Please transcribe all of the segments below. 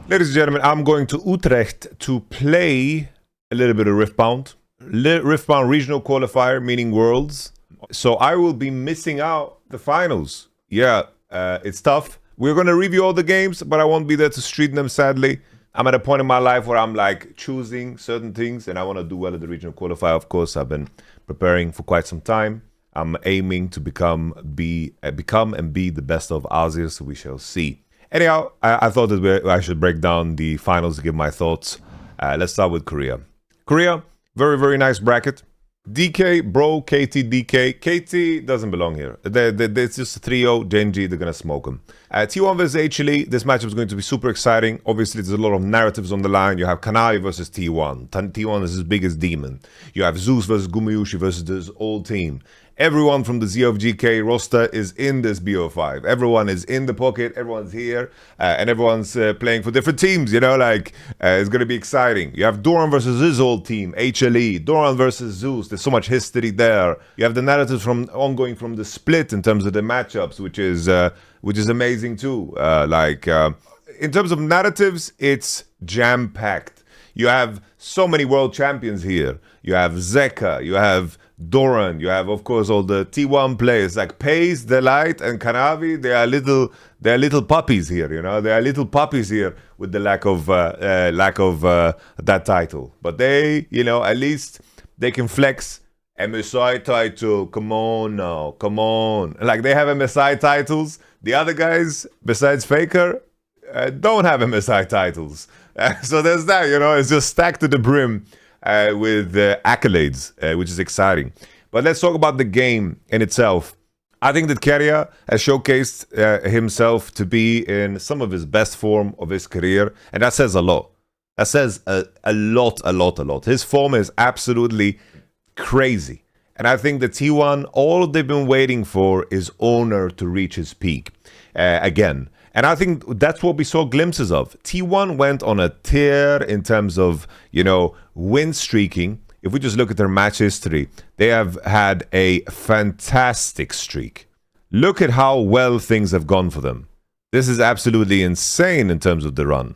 Ladies and gentlemen, I'm going to Utrecht to play a little bit of Riftbound. Riftbound regional qualifier, meaning Worlds. So I will be missing out the finals. Yeah, it's tough. We're going to review all the games, but I won't be there to stream them, sadly. I'm at a point in my life where I'm like choosing certain things, and I want to do well at the regional qualifier. Of course, I've been preparing for quite some time. I'm aiming to become and be the best of Asia, so we shall see. Anyhow, I thought that I should break down the finals to give my thoughts. Let's start with Korea. Korea, very, very nice bracket. DK, bro, KT, DK. KT doesn't belong here. It's just a trio. GENG, they're going to smoke them. T1 versus HLE, this matchup is going to be super exciting. Obviously, there's a lot of narratives on the line. You have Kanavi versus T1. T1 is as big as Demon. You have Zeus versus Gumayushi versus this old team. Everyone from the ZFGK roster is in this BO5. Everyone is in the pocket. Everyone's here. And everyone's playing for different teams, you know, like, it's going to be exciting. You have Doran versus his old team, HLE. Doran versus Zeus. There's so much history there. You have the narratives ongoing from the split in terms of the matchups, which is amazing too. In terms of narratives, it's jam-packed. You have so many world champions here. You have Zeka, you have Doran, you have, of course, all the T1 players like Pace, Delight, and Kanavi. They are little puppies here, you know. They are little puppies here with the lack of that title. But they, you know, at least they can flex. MSI title, come on now, come on. Like, they have MSI titles. The other guys, besides Faker, don't have MSI titles. So there's that, you know, it's just stacked to the brim with accolades, which is exciting. But let's talk about the game in itself. I think that Keria has showcased himself to be in some of his best form of his career, and that says a lot. That says a lot. His form is absolutely crazy. And I think that T1, all they've been waiting for is Owner to reach his peak again. And I think that's what we saw glimpses of. T1 went on a tear in terms of, you know, win streaking. If we just look at their match history, they have had a fantastic streak. Look at how well things have gone for them. This is absolutely insane in terms of the run.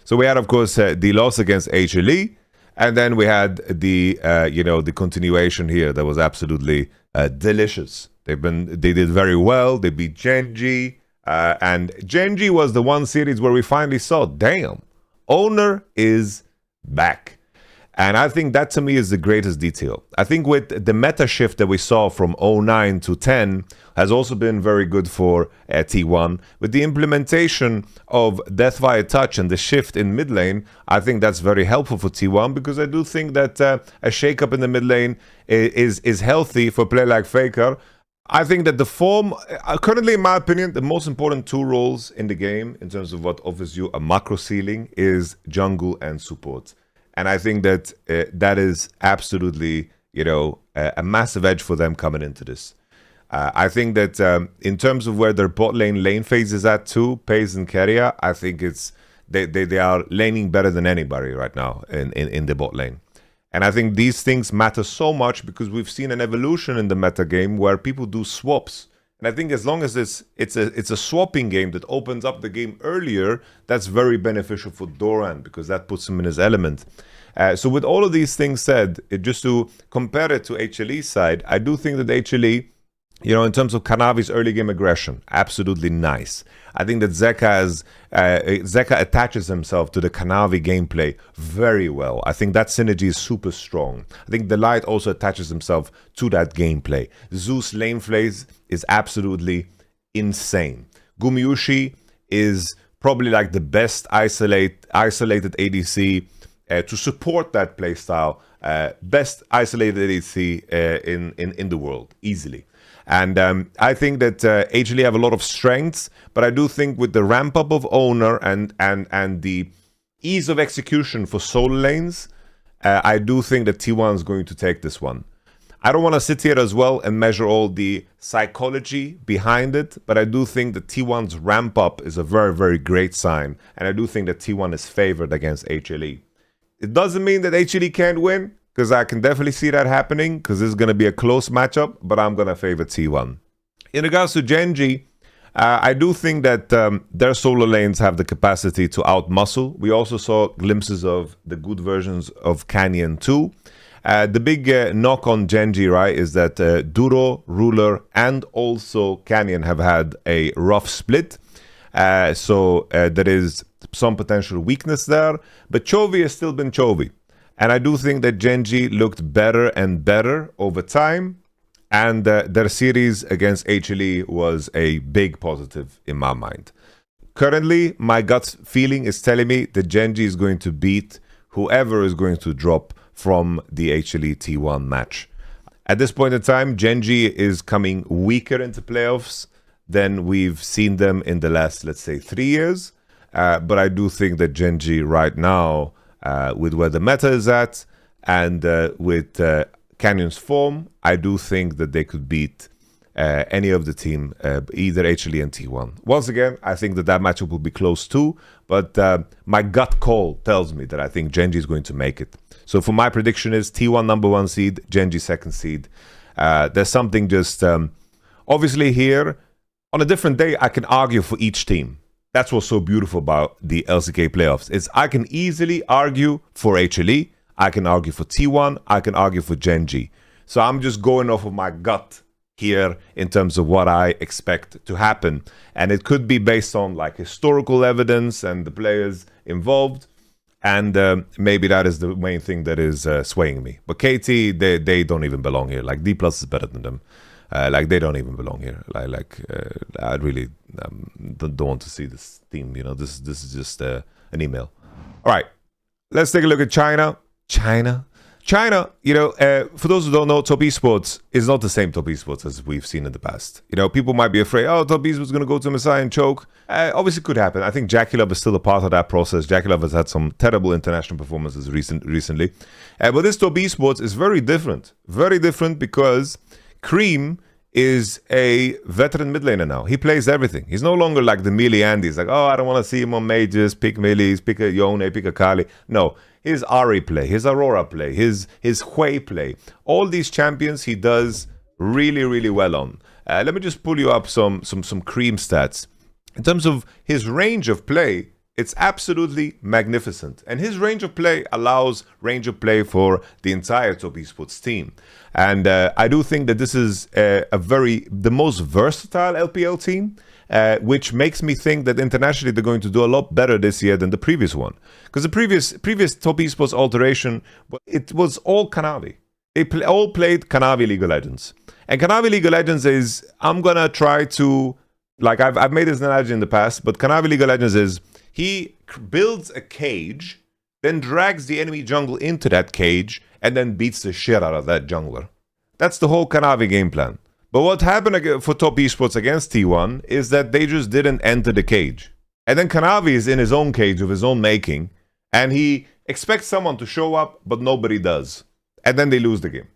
So we had, of course, the loss against HLE. And then we had the, the continuation here that was absolutely delicious. They did very well. They beat GENG. And GENG was the one series where we finally saw, damn, Owner is back. And I think that to me is the greatest detail. I think with the meta shift that we saw from 09 to 10 has also been very good for T1. With the implementation of Death via Touch and the shift in mid lane, I think that's very helpful for T1 because I do think that a shake-up in the mid lane is healthy for a player like Faker. I think that the form, currently in my opinion, the most important two roles in the game in terms of what offers you a macro ceiling is jungle and support. And I think that that is absolutely, you know, a massive edge for them coming into this. I think that in terms of where their bot lane phase is at too, Pace and Keria, I think it's they are laning better than anybody right now in the bot lane. And I think these things matter so much because we've seen an evolution in the meta game where people do swaps. And I think as long as it's a swapping game that opens up the game earlier, that's very beneficial for Doran because that puts him in his element. So with all of these things said, just to compare it to HLE's side, I do think that HLE, you know, in terms of Kanavi's early game aggression, absolutely nice. I think that Zeka attaches himself to the Kanavi gameplay very well. I think that synergy is super strong. I think Delight also attaches himself to that gameplay. Zeus lane phase is absolutely insane. Gumayushi is probably like the best isolated ADC to support that playstyle. Best isolated ADC in the world, easily. And I think that HLE have a lot of strengths, but I do think with the ramp up of Owner and the ease of execution for solo lanes, I do think that T1 is going to take this one. I don't want to sit here as well and measure all the psychology behind it, but I do think that T1's ramp up is a very, very great sign, and I do think that T1 is favored against HLE. It doesn't mean that HLE can't win, because I can definitely see that happening, because this is going to be a close matchup, but I'm going to favor T1. In regards to GENG, I do think that their solo lanes have the capacity to outmuscle. We also saw glimpses of the good versions of Canyon too. The big knock on GENG, right, is that Duro, Ruler, and also Canyon have had a rough split. So there is some potential weakness there. But Chovy has still been Chovy. And I do think that GENG looked better and better over time. And their series against HLE was a big positive in my mind. Currently, my gut feeling is telling me that GENG is going to beat whoever is going to drop from the HLE T1 match. At this point in time, GENG is coming weaker into playoffs than we've seen them in the last, let's say, 3 years. But I do think that GENG right now, with where the meta is at and with Canyon's form, I do think that they could beat any of the team, either HLE and T1. Once again, I think that that matchup will be close too, but my gut call tells me that I think GENG is going to make it. So for my prediction is T1 #1 seed, GENG 2nd seed. There's something just, obviously here, on a different day, I can argue for each team. That's what's so beautiful about the LCK playoffs. Is I can easily argue for HLE, I can argue for T1, I can argue for GENG. So I'm just going off of my gut here in terms of what I expect to happen. And it could be based on like historical evidence and the players involved. And maybe that is the main thing that is swaying me. But KT, they don't even belong here. Like D+ is better than them. Like they don't even belong here. I really don't want to see this team. You know, this is just an email. All right, let's take a look at China. China, you know, for those who don't know, Top Esports is not the same Top Esports as we've seen in the past. You know, people might be afraid, oh, Top Esports is going to go to Messiah and choke. Obviously, could happen. I think JackeyLove is still a part of that process. JackeyLove has had some terrible international performances recently. But this Top Esports is very different. Very different because Cream is a veteran mid laner now. He plays everything. He's no longer like the melee Andy. He's like, oh, I don't want to see him on majors, pick melees, pick a Yone, pick a Kali. No. His Ari play, his Aurora play, his Hui play. All these champions he does really, really well on. Let me just pull you up some Cream stats. In terms of his range of play, it's absolutely magnificent. And his range of play allows range of play for the entire Top Esports team. And I do think that this is the most versatile LPL team. Which makes me think that internationally they're going to do a lot better this year than the previous one. Because the previous Top Esports alteration, it was all Kanavi. They all played Kanavi League of Legends. And Kanavi League of Legends is, I'm going to try to, like I've made this analogy in the past, but Kanavi League of Legends is, he builds a cage, then drags the enemy jungle into that cage, and then beats the shit out of that jungler. That's the whole Kanavi game plan. But what happened for Top Esports against T1 is that they just didn't enter the cage. And then Kanavi is in his own cage of his own making, and he expects someone to show up, but nobody does. And then they lose the game.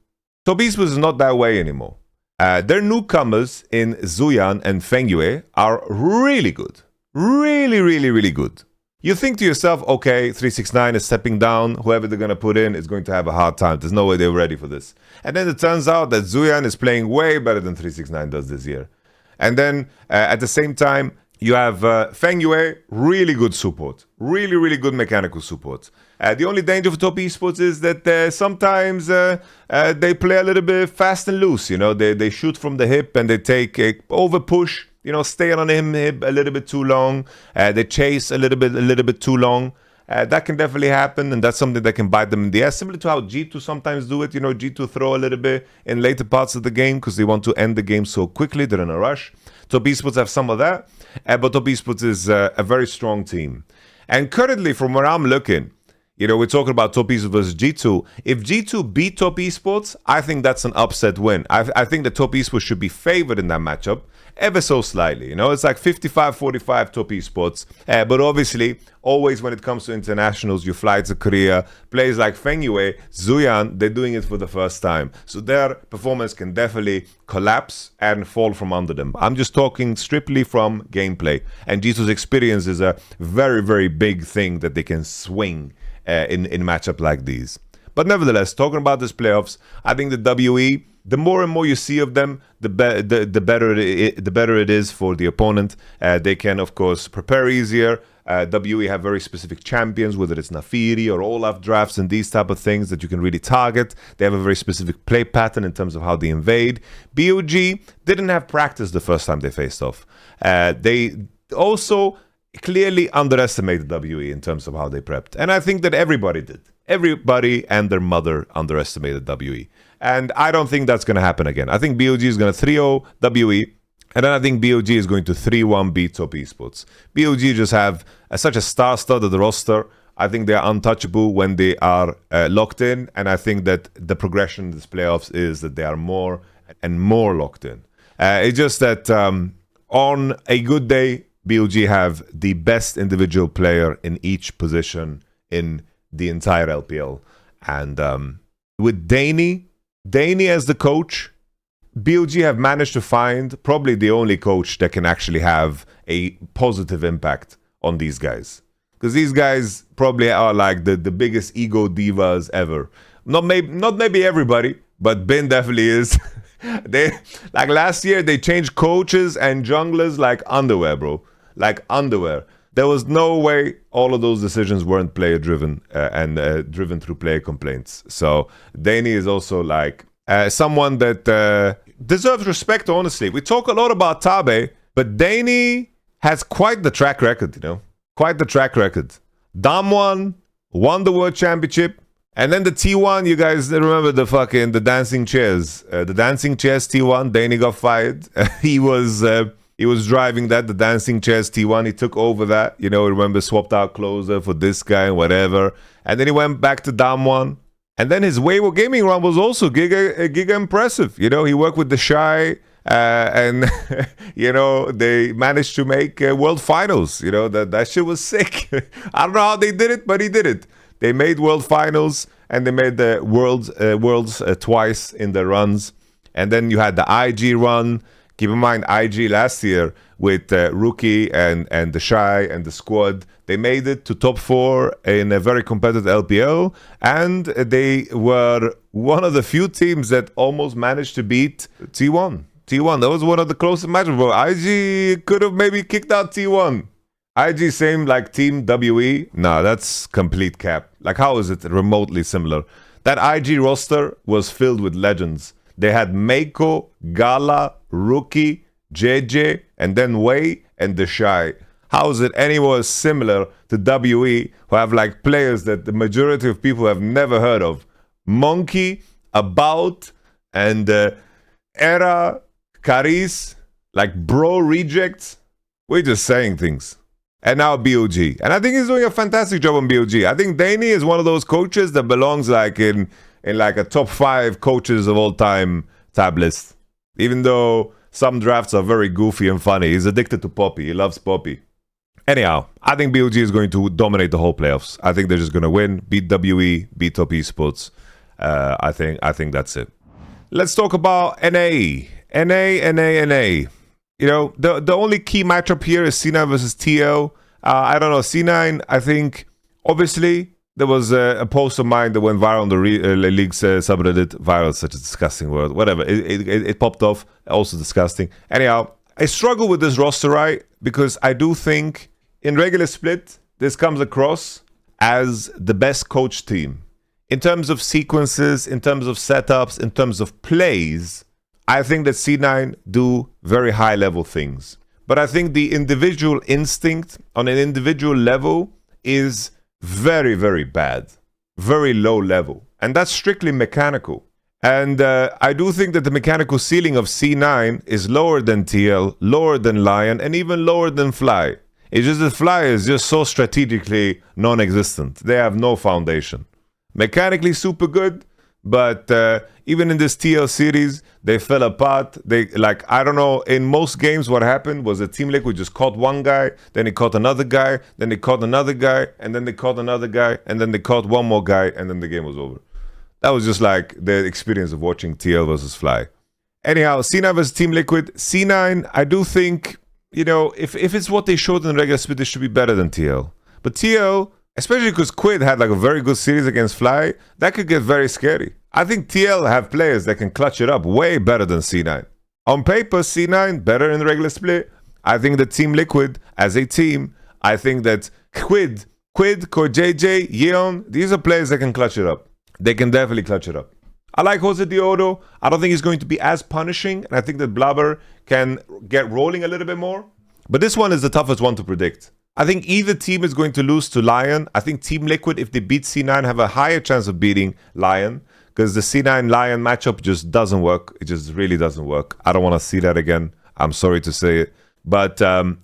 Top Esports is not that way anymore. Their newcomers in Zuyan and Fengyue are really good. Really, really, really good. You think to yourself, okay, 369 is stepping down. Whoever they're going to put in is going to have a hard time. There's no way they're ready for this. And then it turns out that Zuyan is playing way better than 369 does this year. And then at the same time, you have Fengyue, really good support. Really, really good mechanical support. The only danger for Top Esports is that sometimes they play a little bit fast and loose. You know, they shoot from the hip and they take a over push. You know, stay on him a little bit too long. They chase a little bit too long. That can definitely happen, and that's something that can bite them in the ass. Similar to how G2 sometimes do it. You know, G2 throw a little bit in later parts of the game because they want to end the game so quickly. They're in a rush. Top Esports have some of that, but Top Esports is a very strong team. And currently, from where I'm looking, you know, we're talking about Top Esports versus G2. If G2 beat Top Esports, I think that's an upset win. I think that Top Esports should be favored in that matchup, ever so slightly. You know, it's like 55-45 Top Esports. But obviously, always when it comes to internationals, you fly to Korea. Players like Fengyue, Zuyan, they're doing it for the first time. So their performance can definitely collapse and fall from under them. I'm just talking strictly from gameplay. And G2's experience is a very, very big thing that they can swing in matchup like these. But nevertheless, talking about this playoffs, I think the WE, the more and more you see of them, the better it is for the opponent. They can, of course, prepare easier. WE have very specific champions, whether it's Nafiri or Olaf drafts and these type of things that you can really target. They have a very specific play pattern in terms of how they invade. BOG didn't have practice the first time they faced off. They also clearly underestimated WE in terms of how they prepped. And I think that everybody did. Everybody and their mother underestimated WE. And I don't think that's going to happen again. I think BOG is going to 3-0 WE. And then I think BOG is going to 3-1 beat Top Esports. BOG just have such a star-studded roster. I think they are untouchable when they are locked in. And I think that the progression in this playoffs is that they are more and more locked in. It's just that on a good day, BOG have the best individual player in each position in the entire LPL. And with Danny as the coach, BOG have managed to find probably the only coach that can actually have a positive impact on these guys. Because these guys probably are like the biggest ego divas ever. Not maybe everybody, but Ben definitely is. They like last year they changed coaches and junglers like underwear, bro. Like underwear. There was no way all of those decisions weren't player driven and driven through player complaints. So Danny is also like someone that deserves respect, honestly. We talk a lot about Tabe, but Danny has quite the track record, you know? Quite the track record. Damwon won the World Championship, and then the T1, you guys remember the dancing chairs. The dancing chairs T1, Danny got fired. He was driving that, the dancing chairs T1. He took over that, you know, remember, swapped out closer for this guy and whatever. And then he went back to Damwon. And then his YamatoCannon gaming run was also giga impressive. You know, he worked with the Shy, and you know, they managed to make world finals. You know, that shit was sick. I don't know how they did it, but he did it. They made world finals, and they made the worlds twice in the runs. And then you had the IG run. Keep in mind, IG last year with Rookie and the Shy and the squad, they made it to top 4 in a very competitive LPL, and they were one of the few teams that almost managed to beat T1. That was one of the closest matches, bro. IG could have maybe kicked out T1. IG same like Team WE? Nah, that's complete cap. Like, how is it remotely similar? That IG roster was filled with legends. They had Meiko, Gala, Rookie, JJ, and then Wei and the Shy. How is it anywhere similar to WE, who have like players that the majority of people have never heard of? Monkey, About, and Era, Caris, like bro rejects. We're just saying things. And now BOG. And I think he's doing a fantastic job on BOG. I think Danny is one of those coaches that belongs like in like a top 5 coaches of all time tab list. Even though some drafts are very goofy and funny. He's addicted to Poppy. He loves Poppy. Anyhow, I think BOG is going to dominate the whole playoffs. I think they're just going to win, beat WE, beat Top Esports. I think that's it. Let's talk about NA. NA. You know, the only key matchup here is C9 versus TL. I don't know, C9, I think, obviously, there was a post of mine that went viral on the League's subreddit. Viral is such a disgusting word. Whatever, it popped off, also disgusting. Anyhow, I struggle with this roster, right? Because I do think in regular split, this comes across as the best coach team. In terms of sequences, in terms of setups, in terms of plays, I think that C9 do very high level things. But I think the individual instinct on an individual level is very, very bad. Very low level. And that's strictly mechanical. And I do think that the mechanical ceiling of C9 is lower than TL, lower than LYON, and even lower than Fly. It's just that Fly is just so strategically non-existent. They have no foundation. Mechanically super good, but even in this TL series, they fell apart. They, like, I don't know, in most games what happened was a Team Liquid just caught one guy, then they caught another guy, then they caught another guy, and then they caught another guy, and then they caught one more guy, and then the game was over. That was just like the experience of watching TL versus Fly. Anyhow, C9 versus Team Liquid. C9, I do think, you know, if it's what they showed in the regular split, it should be better than TL. But TL, especially because Quid had like a very good series against Fly, that could get very scary. I think TL have players that can clutch it up way better than C9. On paper, C9 better in the regular split. I think that Team Liquid as a team, I think that Quid, JJ, YamatoCannon, these are players that can clutch it up. They can definitely clutch it up. I like Jose Diodo. I don't think he's going to be as punishing, and I think that Blabber can get rolling a little bit more. But this one is the toughest one to predict. I think either team is going to lose to LYON. I think Team Liquid, if they beat C9, have a higher chance of beating LYON, because the C9 LYON matchup just doesn't work. It just really doesn't work. I don't want to see that again. I'm sorry to say it. But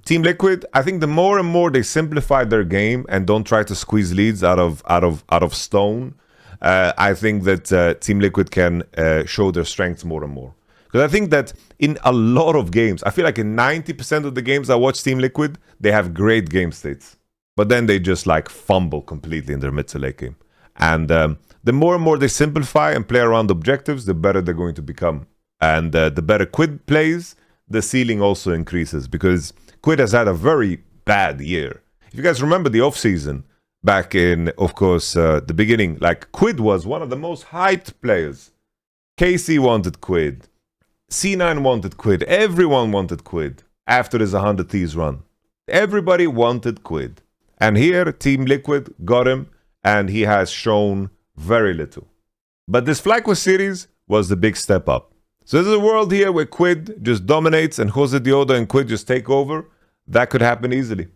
Team Liquid, I think the more and more they simplify their game and don't try to squeeze leads out of stone, I think that Team Liquid can show their strengths more and more. Because I think that in a lot of games, I feel like in 90% of the games I watch Team Liquid, they have great game states. But then they just like fumble completely in their mid to late game. And the more and more they simplify and play around objectives, the better they're going to become. And the better Quid plays, the ceiling also increases. Because Quid has had a very bad year. If you guys remember the offseason, back in, of course, the beginning, like Quid was one of the most hyped players. KC wanted Quid. C9 wanted Quid. Everyone wanted Quid after his 100 Thieves run. Everybody wanted Quid. And here, Team Liquid got him, and he has shown very little. But this FlyQuest series was the big step up. So there's a world here where Quid just dominates and Jose Diodo and Quid just take over. That could happen easily.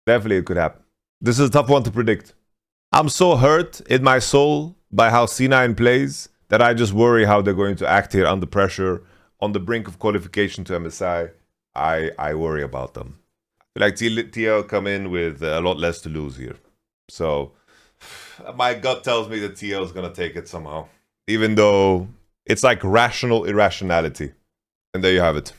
Definitely it could happen. This is a tough one to predict. I'm so hurt in my soul by how C9 plays that I just worry how they're going to act here under pressure, on the brink of qualification to MSI. I worry about them. I feel like TL come in with a lot less to lose here. So my gut tells me that TL is going to take it somehow. Even though it's like rational irrationality. And there you have it.